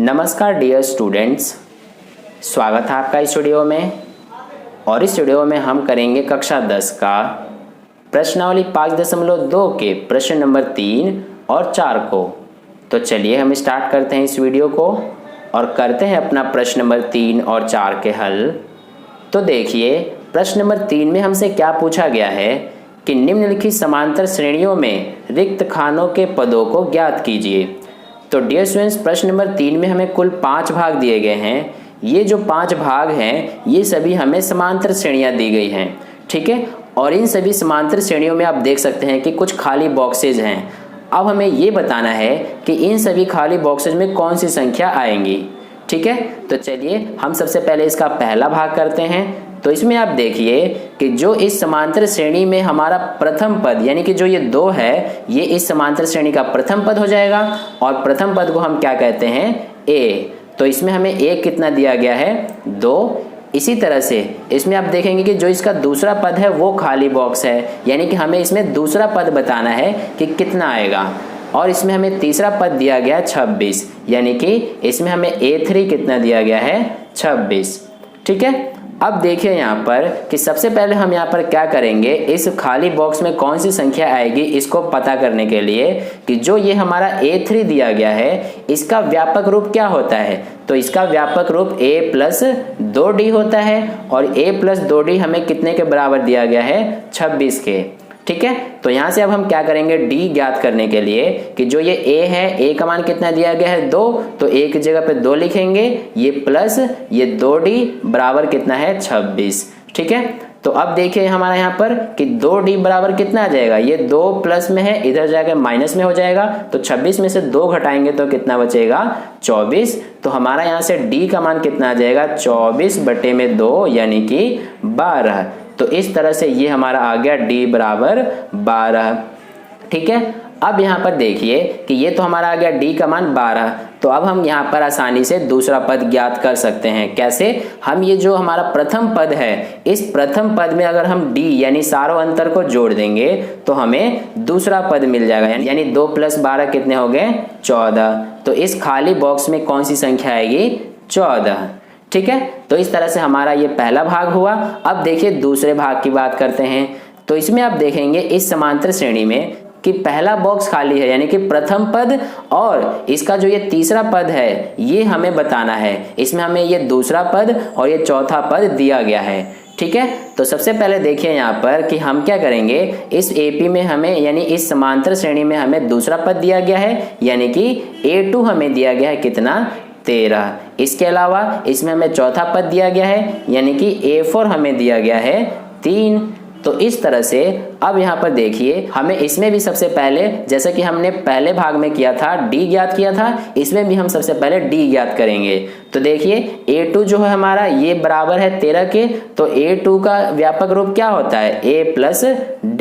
नमस्कार dear students, स्वागत है आपका इस वीडियो में। और इस वीडियो में हम करेंगे कक्षा 10 का प्रश्नावली 5.2 के प्रश्न नंबर 3 और 4 को। तो चलिए हम स्टार्ट करते हैं इस वीडियो को और करते हैं अपना प्रश्न नंबर 3 और 4 के हल। तो देखिए प्रश्न नंबर 3 में हमसे क्या पूछा गया है कि निम्नलिखित समांतर श्रेणियों में रिक्त खानों के पदों को ज्ञात कीजिए। तो डियर स्टूडेंट्स, प्रश्न नंबर 3 में हमें कुल 5 भाग दिए गए हैं। ये जो 5 भाग हैं ये सभी हमें समांतर श्रेणियां दी गई हैं, ठीक है। और इन सभी समांतर श्रेणियों में आप देख सकते हैं कि कुछ खाली बॉक्सेज हैं। अब हमें ये बताना है कि इन सभी खाली बॉक्सेज में कौन सी संख्या आएंगी, ठीक है। तो चलिए हम सबसे पहले इसका पहला भाग करते हैं। तो इसमें आप देखिए कि जो इस समांतर श्रेणी में हमारा प्रथम पद यानी कि जो ये 2 है, ये इस समांतर श्रेणी का प्रथम पद हो जाएगा और प्रथम पद को हम क्या कहते हैं, ए। तो इसमें हमें ए कितना दिया गया है, 2। इसी तरह से इसमें आप देखेंगे कि जो इसका दूसरा पद है वो खाली बॉक्स है, यानी कि हमें इसमें दूसरा पद बताना है कि कितना आएगा। और इसमें हमें तीसरा पद दिया गया है 26, यानी कि इसमें हमें A3 कितना दिया गया है, 26, ठीक है। अब देखिए यहाँ पर कि सबसे पहले हम यहाँ पर क्या करेंगे, इस खाली बॉक्स में कौन सी संख्या आएगी इसको पता करने के लिए कि जो ये हमारा A3 दिया गया है इसका व्यापक रूप क्या होता है। तो इसका व्यापक रूप A+2D होता है और A+2D हमें कितने के बराबर दिया गया है, 26 के, ठीक है। तो यहाँ से अब हम क्या करेंगे, डी ज्ञात करने के लिए कि जो ये ए है, ए का मान कितना दिया गया है, 2। तो ए की जगह पे 2 लिखेंगे, ये प्लस ये 2D बराबर कितना है, 26, ठीक है। तो अब देखिए हमारा यहाँ पर कि 2D बराबर कितना आ जाएगा, ये 2 प्लस में है, इधर जाकर माइनस में हो जाएगा। तो 26 में से 2 घटाएंगे तो कितना बचेगा, 24। तो हमारा यहाँ से D का मान कितना आ जाएगा, 24/2 यानी कि 12। तो इस तरह से ये हमारा आ गया D बराबर 12, ठीक है। अब यहाँ पर देखिए कि ये तो हमारा आ गया D का मान 12। तो अब हम यहाँ पर आसानी से दूसरा पद ज्ञात कर सकते हैं। कैसे, हम ये जो हमारा प्रथम पद है, इस प्रथम पद में अगर हम D यानी सारों अंतर को जोड़ देंगे तो हमें दूसरा पद मिल जाएगा, यानी 2 + 12 कितने हो गए, 14। तो इस खाली बॉक्स में कौन सी संख्या आएगी, 14, ठीक है। तो इस तरह से हमारा ये पहला भाग हुआ। अब देखिए दूसरे भाग की बात करते हैं। तो इसमें आप देखेंगे इस समांतर श्रेणी में कि पहला बॉक्स खाली है, यानी कि प्रथम पद और इसका जो ये तीसरा पद है ये हमें बताना है। इसमें हमें ये दूसरा पद और ये चौथा पद दिया गया है, ठीक है। तो सबसे पहले देखिए यहाँ पर कि हम क्या करेंगे, इस AP में हमें यानी इस समांतर श्रेणी में हमें दूसरा पद दिया गया है, यानी कि A2 हमें दिया गया है कितना, 13। इसके अलावा इसमें हमें चौथा पद दिया गया है, यानी कि A4 हमें दिया गया है 3। तो इस तरह से अब यहाँ पर देखिए हमें इसमें भी सबसे पहले, जैसा कि हमने पहले भाग में किया था, D ज्ञात किया था, इसमें भी हम सबसे पहले D ज्ञात करेंगे। तो देखिए A2 जो है हमारा ये बराबर है 13 के। तो A2 का व्यापक रूप क्या होता है, A+D।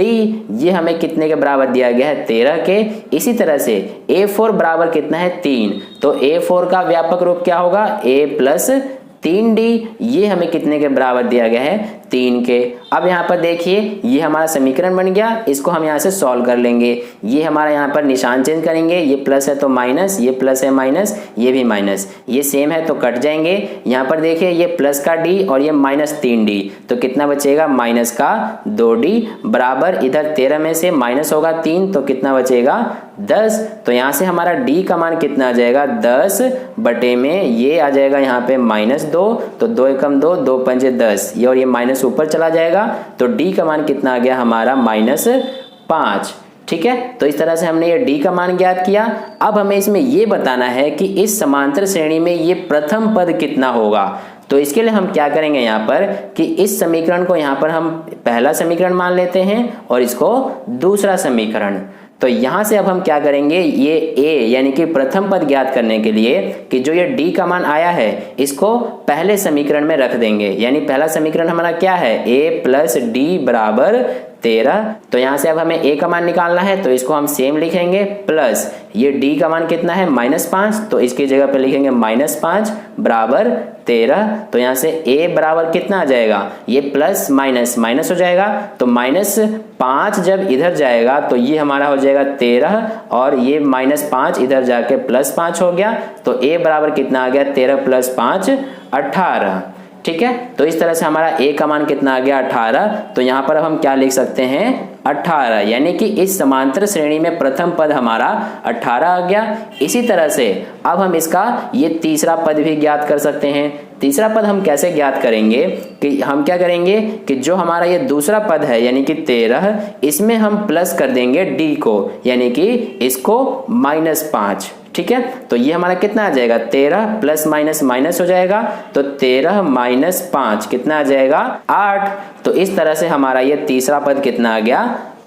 ये हमें कितने के बराबर दिया गया है, 13 के। इसी तरह से A4 बराबर कितना है, 3। तो A4 का व्यापक रूप क्या होगा, A+3D। ये हमें कितने के बराबर दिया गया है, 3 के। अब यहाँ पर देखिए ये हमारा समीकरण बन गया, इसको हम यहाँ से सॉल्व कर लेंगे। ये हमारा यहाँ पर निशान चेंज करेंगे, ये प्लस है तो माइनस, ये प्लस है माइनस, ये भी माइनस, ये सेम है तो कट जाएंगे। यहाँ पर देखिए ये प्लस का D और ये -3D, तो कितना बचेगा, माइनस का 2D बराबर, इधर 13 में से माइनस होगा 3 तो कितना बचेगा, 10। तो यहाँ से हमारा D का मान कितना आ जाएगा, 10 बटे में ये आ जाएगा यहाँ पे -2। तो 2 एकम 2, 2 पंजे 10, ये और ये माइनस ऊपर चला जाएगा। तो D का मान कितना आ गया हमारा, -5, ठीक है। तो इस तरह से हमने ये D का मान ज्ञात किया। अब हमें इसमें ये बताना है कि इस समांतर श्रेणी में ये प्रथम पद कितना होगा। तो इसके लिए हम क्या करेंगे यहाँ पर कि इस समीकरण को यहाँ पर हम पहला समीकरण मान लेते हैं और इसको दूसरा समीकरण। तो यहाँ से अब हम क्या करेंगे, ये A यानी कि प्रथम पद ज्ञात करने के लिए कि जो ये D का मान आया है इसको पहले समीकरण में रख देंगे। यानी पहला समीकरण हमारा क्या है, a प्लस डी बराबर 13। तो यहाँ से अब हमें a का मान निकालना है, तो इसको हम सेम लिखेंगे, प्लस ये d का मान कितना है -5, तो इसकी जगह पे लिखेंगे -5 बराबर 13। तो यहाँ से a बराबर कितना आ जाएगा, ये प्लस माइनस माइनस हो जाएगा, तो -5 जब इधर जाएगा तो ये हमारा हो जाएगा 13, और ये -5 इधर जाके +5 हो गया। तो a बराबर कितना आ गया, 13 + 5 18। ठीक है, तो इस तरह से हमारा a का मान कितना आ गया, 18। तो यहाँ पर अब हम क्या लिख सकते हैं, 18, यानी कि इस समांतर श्रेणी में प्रथम पद हमारा 18 आ गया। इसी तरह से अब हम इसका ये तीसरा पद भी ज्ञात कर सकते हैं। तीसरा पद हम कैसे ज्ञात करेंगे कि हम क्या करेंगे कि जो हमारा ये दूसरा पद है यानी कि 13, इसमें हम प्लस कर देंगे d को, यानी कि इसको -5। ठीक है, तो ये हमारा कितना आ जाएगा, 13 प्लस माइनस माइनस हो जाएगा, तो 13 - 5 कितना आ जाएगा, 8। तो इस तरह से हमारा ये तीसरा पद कितना आ गया,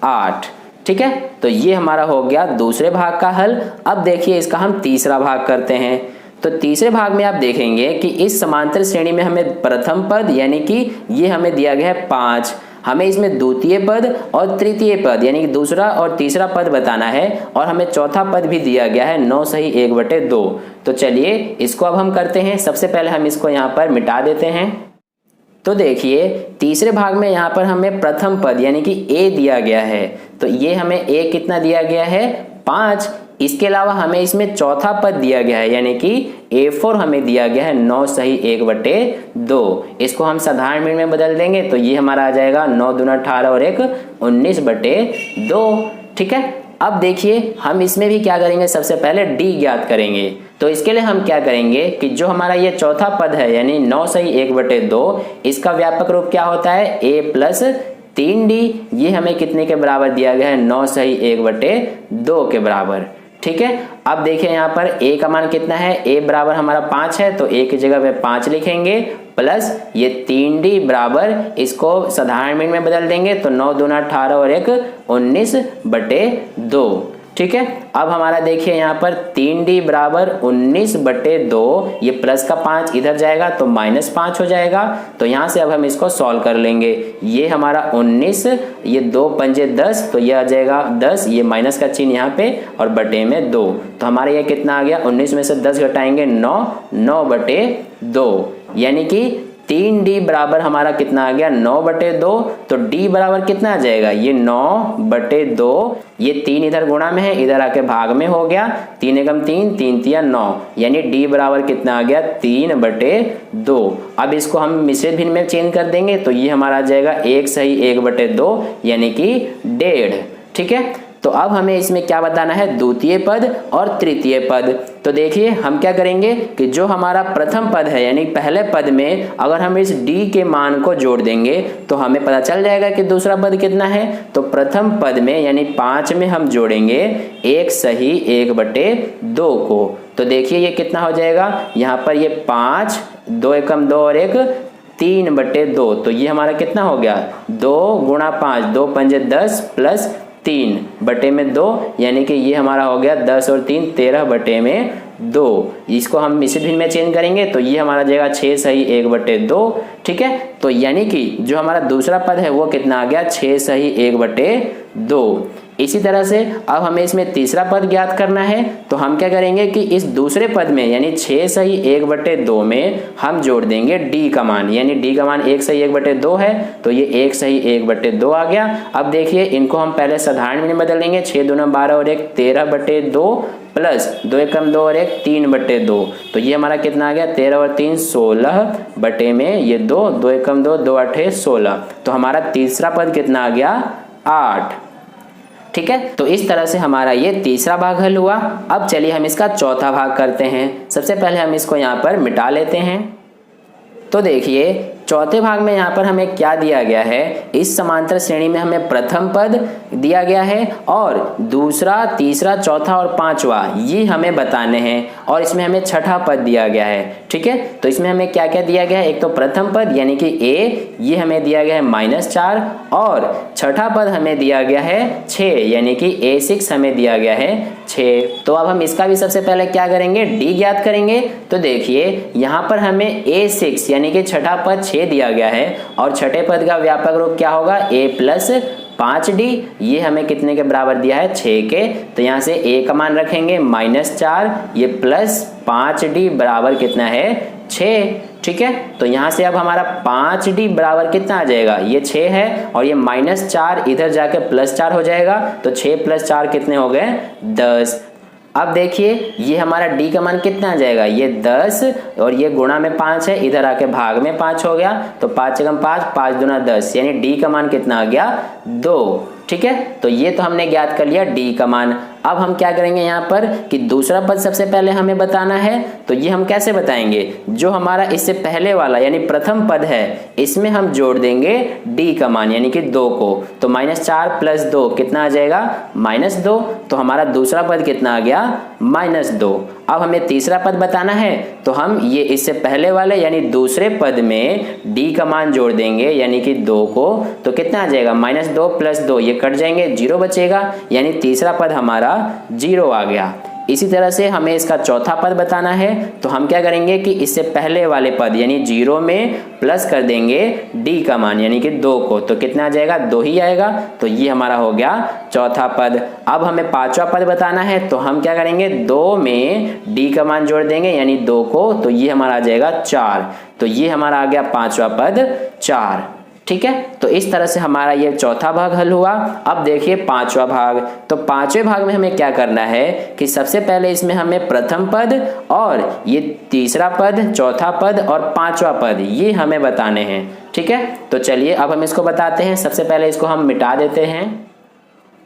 8। ठीक है, तो ये हमारा हो गया दूसरे भाग का हल। अब देखिए इसका हम तीसरा भाग करते हैं। तो तीसरे भाग में आप देखेंगे कि इस समांतर श्रेणी में हमें प्रथम पद यानी कि ये हमें दिया गया है 5, हमें इसमें द्वितीय पद और तृतीय पद यानी कि दूसरा और तीसरा पद बताना है, और हमें चौथा पद भी दिया गया है 9 सही 1/2। तो चलिए इसको अब हम करते हैं। सबसे पहले हम इसको यहाँ पर मिटा देते हैं। तो देखिए तीसरे भाग में यहाँ पर हमें प्रथम पद यानी कि a दिया गया है, तो ये हमें a कितना दिया गया है, 5। इसके अलावा हमें इसमें चौथा पद दिया गया है यानी कि a4 हमें दिया गया है 9 सही 1/2। इसको हम साधारण मिनट में बदल देंगे, तो ये हमारा आ जाएगा 9 दूना 18 और 1 19/2। ठीक है, अब देखिए हम इसमें भी क्या करेंगे, सबसे पहले d ज्ञात करेंगे। तो इसके लिए हम क्या करेंगे कि जो हमारा ये चौथा पद है यानी 9 सही 1/2, इसका व्यापक रूप क्या होता है, a प्लस 3d। ये हमें कितने के बराबर दिया गया है, 9 सही 1/2 के बराबर। ठीक है, अब देखिए यहाँ पर a का मान कितना है, a बराबर हमारा 5 है, तो a की जगह पे 5 लिखेंगे, प्लस ये 3d बराबर, इसको साधारण मिनट में बदल देंगे, तो 9 दूना 18 और 1 19/2। ठीक है, अब हमारा देखिए यहाँ पर 3d बराबर 19/2, ये प्लस का 5 इधर जाएगा तो -5 हो जाएगा। तो यहाँ से अब हम इसको सॉल्व कर लेंगे। ये हमारा 19, ये 2 पंजे 10, तो ये आ जाएगा 10, ये माइनस का चिन्ह यहाँ पे और बटे में 2। तो हमारा ये कितना आ गया, 19 में से 10 घटाएंगे 9, 9/2, यानी कि 3d बराबर हमारा कितना आ गया, 9/2। तो d बराबर कितना आ जाएगा, ये 9/2, ये 3 इधर गुणा में है, इधर आके भाग में हो गया, 3 एकम 3, 3 तिया 9, यानी d बराबर कितना आ गया, 3/2। अब इसको हम मिश्रित भिन्न में चेंज कर देंगे, तो ये हमारा आ जाएगा 1 सही 1/2 यानी कि 1.5। ठीक है, तो अब हमें इसमें क्या बताना है, द्वितीय पद और तृतीय पद। तो देखिए हम क्या करेंगे कि जो हमारा प्रथम पद है यानी पहले पद में अगर हम इस d के मान को जोड़ देंगे तो हमें पता चल जाएगा कि दूसरा पद कितना है। तो प्रथम पद में यानी 5 में हम जोड़ेंगे 1 सही 1/2 को। तो देखिए ये कितना हो जाएगा, यहाँ पर ये 5, 2 एकम 2 और 1 3/2। तो ये हमारा कितना हो गया, 2 गुणा 5, 2 पंजे 10 प्लस 3/2, यानी कि ये हमारा हो गया 10 और 3 13/2। इसको हम मिश्रित भिन्न में चेंज करेंगे तो ये हमारा जाएगा 6 सही 1/2। ठीक है, तो यानी कि जो हमारा दूसरा पद है वो कितना आ गया, 6 सही 1/2। इसी तरह से अब हमें इसमें तीसरा पद ज्ञात करना है, तो हम क्या करेंगे कि इस दूसरे पद में यानी 6 सही 1/2 में हम जोड़ देंगे d का मान, यानी d का मान 1 सही 1/2 है, तो ये 1 सही 1/2 आ गया। अब देखिए इनको हम पहले साधारण में बदल लेंगे, 6 दूना 12 और 1 13/2 प्लस 2 एकम 2 और 1 3/2। तो ये हमारा कितना आ गया, 13 और 3 16 बटे में ये 2, 2 एकम 2, 2 8 16। तो हमारा तीसरा पद कितना आ गया, 8। ठीक है, तो इस तरह से हमारा ये तीसरा भाग हल हुआ। अब चलिए हम इसका चौथा भाग करते हैं। सबसे पहले हम इसको यहाँ पर मिटा लेते हैं। तो देखिए चौथे भाग में यहाँ पर हमें क्या दिया गया है, इस समांतर श्रेणी में हमें प्रथम पद दिया गया है और दूसरा, तीसरा, चौथा और पांचवा ये हमें बताने हैं, और इसमें हमें छठा पद दिया गया है। ठीक है, तो इसमें हमें क्या क्या दिया गया है, एक तो प्रथम पद यानी कि a, ये हमें दिया गया है -4, और छठा पद हमें दिया गया है 6 यानी कि a6 हमें दिया गया है 6। तो अब हम इसका भी सबसे पहले क्या करेंगे, डी ज्ञात करेंगे। तो देखिए यहाँ पर हमें A6 यानी कि छठा पद 6 दिया गया है और छठे पद का व्यापक रूप क्या होगा, A प्लस 5D। ये हमें कितने के बराबर दिया है, 6 के। तो यहाँ से A का मान रखेंगे -4, ये प्लस 5D बराबर कितना है, 6। ठीक है, तो यहाँ से अब हमारा 5D बराबर कितना आ जाएगा, ये 6 है और ये -4 इधर जाके +4 हो जाएगा। तो 6 + 4 कितने हो गए, 10। अब देखिए ये हमारा D का मान कितना आ जाएगा, ये 10 और ये गुणा में 5 है, इधर आके भाग में 5 हो गया। तो 5 × 5 5 दूना 10, यानी D का मान कितना आ गया, 2। ठीक है, तो ये तो हमने ज्ञात कर लिया D का मान। अब हम क्या करेंगे यहाँ पर कि दूसरा पद सबसे पहले हमें बताना है। तो ये हम कैसे बताएंगे, जो हमारा इससे पहले वाला यानी प्रथम पद है इसमें हम जोड़ देंगे D का मान यानी कि 2 को। तो -4 + 2 कितना आ जाएगा, -2। तो हमारा दूसरा पद कितना आ गया, -2। अब हमें तीसरा पद बताना है, तो हम ये इससे पहले वाले यानी दूसरे पद में D का मान जोड़ देंगे यानी कि 2 को। तो कितना आ जाएगा, -2 + 2, ये कट जाएंगे, 0 बचेगा, यानी तीसरा पद हमारा 0 आ गया। इसी तरह से हमें इसका चौथा पद बताना है। तो हम क्या करेंगे कि इससे पहले वाले पद यानी 0 में प्लस कर देंगे D का मान यानी कि 2 को। तो कितना आ जाएगा, 2 ही आएगा। तो ये हमारा हो गया चौथा पद। अब हमें पांचवा पद बताना है, तो हम क्या करेंगे, 2 में D का मान जोड़ देंगे यानी 2 को। तो ये हमारा आ जाएगा 4। तो ये हमारा आ गया पांचवा पद 4। ठीक है, तो इस तरह से हमारा ये चौथा भाग हल हुआ। अब देखिए पांचवा भाग। तो पांचवें भाग में हमें क्या करना है कि सबसे पहले इसमें हमें प्रथम पद और ये तीसरा पद, चौथा पद और पांचवा पद ये हमें बताने हैं। ठीक है, तो चलिए अब हम इसको बताते हैं। सबसे पहले इसको हम मिटा देते हैं।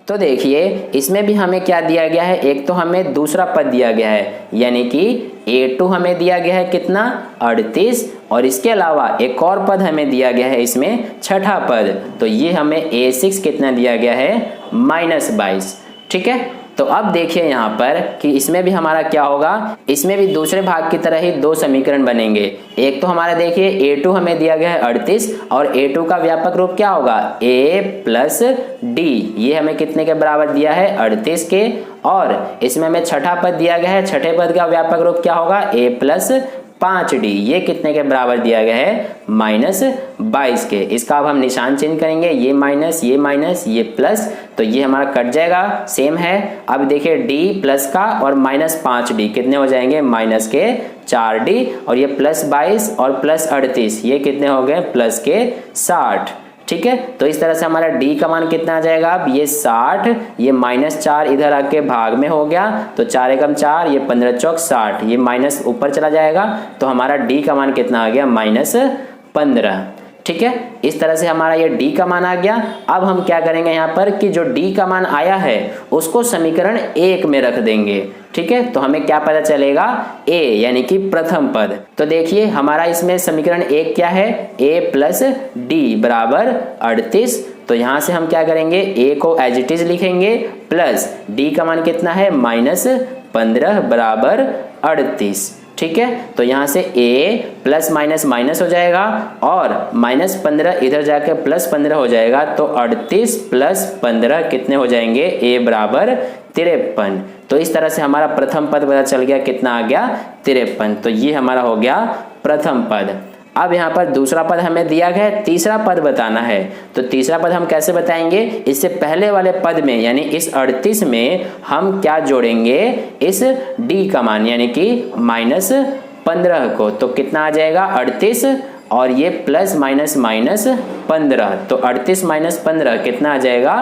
तो देखिए इसमें भी हमें क्या दिया गया है, एक तो हमें दूसरा पद दिया गया है यानी कि A2 हमें दिया गया है कितना, 38। और इसके अलावा एक और पद हमें दिया गया है इसमें छठा पद। तो ये हमें A6 कितना दिया गया है, -22। ठीक है, तो अब देखिए यहाँ पर कि इसमें भी हमारा क्या होगा, इसमें भी दूसरे भाग की तरह ही 2 समीकरण बनेंगे। एक तो हमारा देखिए A2 हमें दिया गया है 38 और A2 का व्यापक रूप क्या होगा, A + D। ये हमें कितने के बराबर दिया है, 38 के। और इसमें हमें छठा पद दिया गया है, छठे पद का व्यापक रूप क्या होगा, A + 5D। ये कितने के बराबर दिया गया है, -22 के। इसका अब हम निशान चेंज करेंगे, ये माइनस, ये माइनस, ये प्लस। तो ये हमारा कट जाएगा, सेम है। अब देखिए D प्लस का और -5D कितने हो जाएंगे, -4D। और ये +22 और +38 ये कितने हो गए, +60। ठीक है, तो इस तरह से हमारा D का मान कितना आ जाएगा, अब ये 60, ये -4 इधर आके भाग में हो गया। तो 4 × 4, ये 15 × 4 60, ये माइनस ऊपर चला जाएगा। तो हमारा D का मान कितना आ गया, -15। ठीक है, इस तरह से हमारा ये D का मान आ गया। अब हम क्या करेंगे यहाँ पर कि जो D का मान आया है उसको समीकरण 1 में रख देंगे। ठीक है, तो हमें क्या पता चलेगा, A यानी कि प्रथम पद। तो देखिए हमारा इसमें समीकरण 1 क्या है, A + D बराबर 38। तो यहाँ से हम क्या करेंगे, A को एज इट इज लिखेंगे प्लस D का मान कितना है, -15 बराबर 38। ठीक है, तो यहाँ से A प्लस माइनस माइनस हो जाएगा और -15 इधर जाके +15 हो जाएगा। तो 38 + 15 कितने हो जाएंगे, A बराबर 53। तो इस तरह से हमारा प्रथम पद पता चल गया, कितना आ गया, 53। तो ये हमारा हो गया प्रथम पद। अब यहाँ पर दूसरा पद हमें दिया गया है, तीसरा पद बताना है। तो तीसरा पद हम कैसे बताएंगे, इससे पहले वाले पद में यानी इस 38 में हम क्या जोड़ेंगे, इस D का मान यानी कि -15 को। तो कितना आ जाएगा, 38 और ये प्लस माइनस -15। तो 38 - 15 कितना आ जाएगा,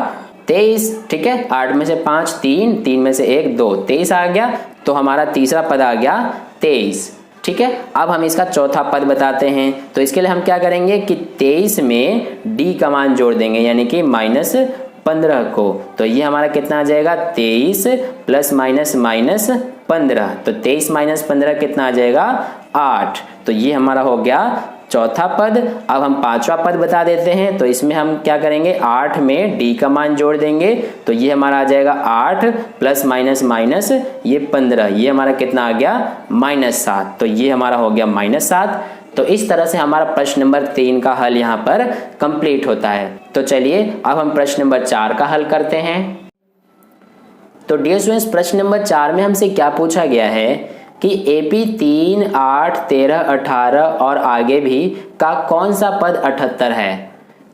23। ठीक है, 8 में से 5 3, 3 में से 1 2, 23 आ गया। तो हमारा तीसरा पद आ गया 23। ठीक है, अब हम इसका चौथा पद बताते हैं। तो इसके लिए हम क्या करेंगे कि 23 में D का मान जोड़ देंगे यानी कि -15 को। तो ये हमारा कितना आ जाएगा, 23 + -15। तो 23 - 15 कितना आ जाएगा, 8। तो ये हमारा हो गया चौथा पद। अब हम पांचवा पद बता देते हैं। तो इसमें हम क्या करेंगे, 8 में D का मान जोड़ देंगे। तो ये हमारा आ जाएगा 8 + ये 15, ये हमारा कितना आ गया, -7। तो ये हमारा हो गया -7। तो इस तरह से हमारा प्रश्न नंबर 3 का हल यहाँ पर कंप्लीट होता है। तो चलिए अब हम प्रश्न नंबर 4 का हल करते हैं। तो डियर स्टूडेंट्स, प्रश्न नंबर 4 में हमसे क्या पूछा गया है कि AP 3, 8, 13, 18 और आगे भी का कौन सा पद 78 है।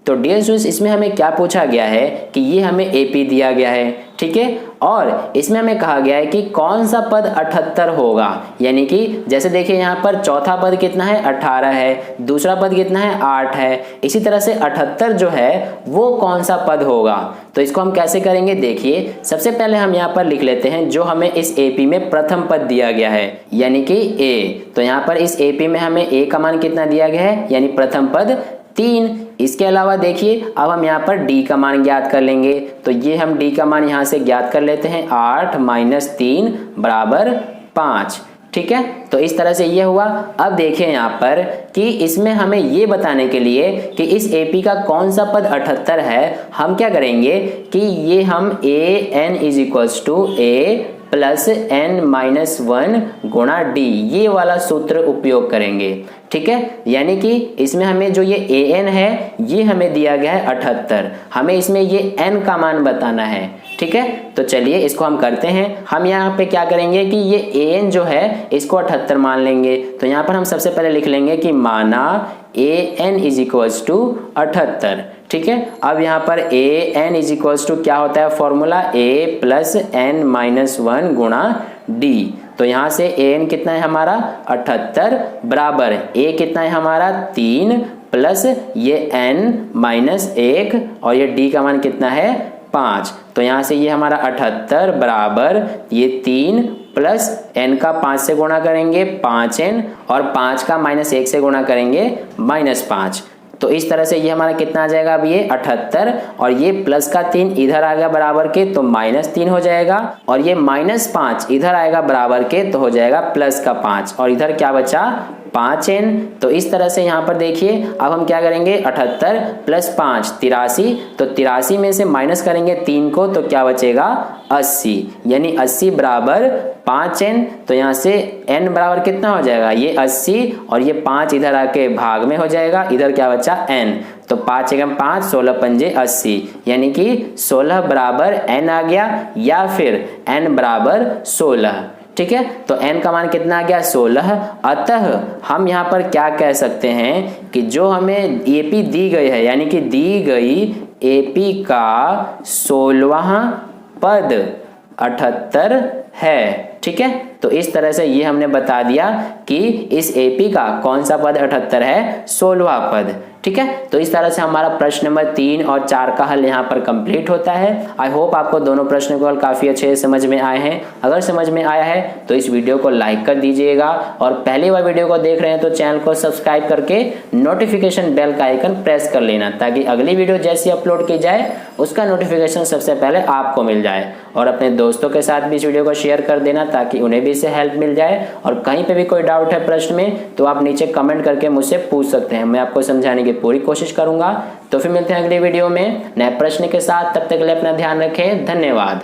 तो डियर स्टूडेंट्स, इसमें हमें क्या पूछा गया है कि ये हमें AP दिया गया है, ठीक है, और इसमें हमें कहा गया है कि कौन सा पद 78 होगा। यानी कि जैसे देखिए यहाँ पर चौथा पद कितना है, 18 है, दूसरा पद कितना है, 8 है, इसी तरह से 78 जो है वो कौन सा पद होगा। तो इसको हम कैसे करेंगे, देखिए सबसे पहले हम यहाँ पर लिख लेते हैं जो हमें इस AP में प्रथम पद दिया गया है, यानी कि A। तो यहाँ पर इस AP में हमें A का मान कितना दिया गया है, यानी प्रथम पद 3। इसके अलावा देखिए अब हम यहाँ पर D का मान ज्ञात कर लेंगे। तो ये हम D का मान यहाँ से ज्ञात कर लेते हैं, 8 - 3 = 5, ठीक है। तो इस तरह से ये हुआ। अब देखिए यहाँ पर कि इसमें हमें ये बताने के लिए कि इस AP का कौन सा पद 78 है, हम क्या करेंगे कि ये हम AN = A + n-1 × D ये वाला सूत्र उपयोग करेंगे, ठीक है। यानी कि इसमें हमें जो ये AN है ये हमें दिया गया है 78, हमें इसमें ये n का मान बताना है, ठीक है। तो चलिए इसको हम करते हैं। हम यहाँ पे क्या करेंगे कि ये AN जो है इसको 78 मान लेंगे। तो यहाँ पर हम सबसे पहले लिख लेंगे कि माना AN = 78, ठीक है। अब यहाँ पर AN = क्या होता है फॉर्मूला, A + n-1 × D। तो यहाँ से AN कितना है हमारा 78 बराबर A कितना है हमारा 3 प्लस ये n-1 और ये D का मान कितना है 5। तो यहाँ से ये हमारा 78 बराबर ये 3 प्लस n का 5 से गुणा करेंगे 5n और 5 का -1 से गुणा करेंगे -5। तो इस तरह से ये हमारा कितना आ जाएगा, अब ये 78 और ये प्लस का 3 इधर आ गया बराबर के तो -3 हो जाएगा और ये -5 इधर आएगा बराबर के तो हो जाएगा प्लस का 5 और इधर क्या बचा 5n। तो इस तरह से यहाँ पर देखिए अब हम क्या करेंगे 78 + 5 83। तो 83 में से माइनस करेंगे 3 को तो क्या बचेगा 80, यानी 80 बराबर 5n। तो यहाँ से n बराबर कितना हो जाएगा, ये 80 और ये 5 इधर आके भाग में हो जाएगा, इधर क्या बचा n। तो 5 × 5 16 × 5 80, यानी कि 16 बराबर n आ गया या फिर n बराबर 16, ठीक है। तो n का मान कितना आ गया 16। अतः हम यहाँ पर क्या कह सकते हैं कि जो हमें AP दी गई है, यानी कि दी गई AP का 16वां पद 78 है, ठीक है। तो इस तरह से ये हमने बता दिया कि इस AP का कौन सा पद 78 है, 16वां पद, ठीक है। तो इस तरह से हमारा प्रश्न नंबर 3 और 4 का हल यहाँ पर कंप्लीट होता है। आई होप आपको दोनों प्रश्नों के हल काफ़ी अच्छे से समझ में आए हैं। अगर समझ में आया है तो इस वीडियो को लाइक कर दीजिएगा और पहली बार वीडियो को देख रहे हैं तो चैनल को सब्सक्राइब करके नोटिफिकेशन बेल का आइकन प्रेस कर लेना, ताकि अगली वीडियो जैसी अपलोड की जाए उसका नोटिफिकेशन सबसे पहले आपको मिल जाए। और अपने दोस्तों के साथ भी इस वीडियो को शेयर कर देना ताकि उन्हें भी इससे हेल्प मिल जाए। और कहीं पे भी कोई डाउट है प्रश्न में तो आप नीचे कमेंट करके मुझसे पूछ सकते हैं, मैं आपको समझाने की पूरी कोशिश करूंगा। तो फिर मिलते हैं अगली वीडियो में नए प्रश्न के साथ, तब तक के लिए अपना ध्यान रखें। धन्यवाद।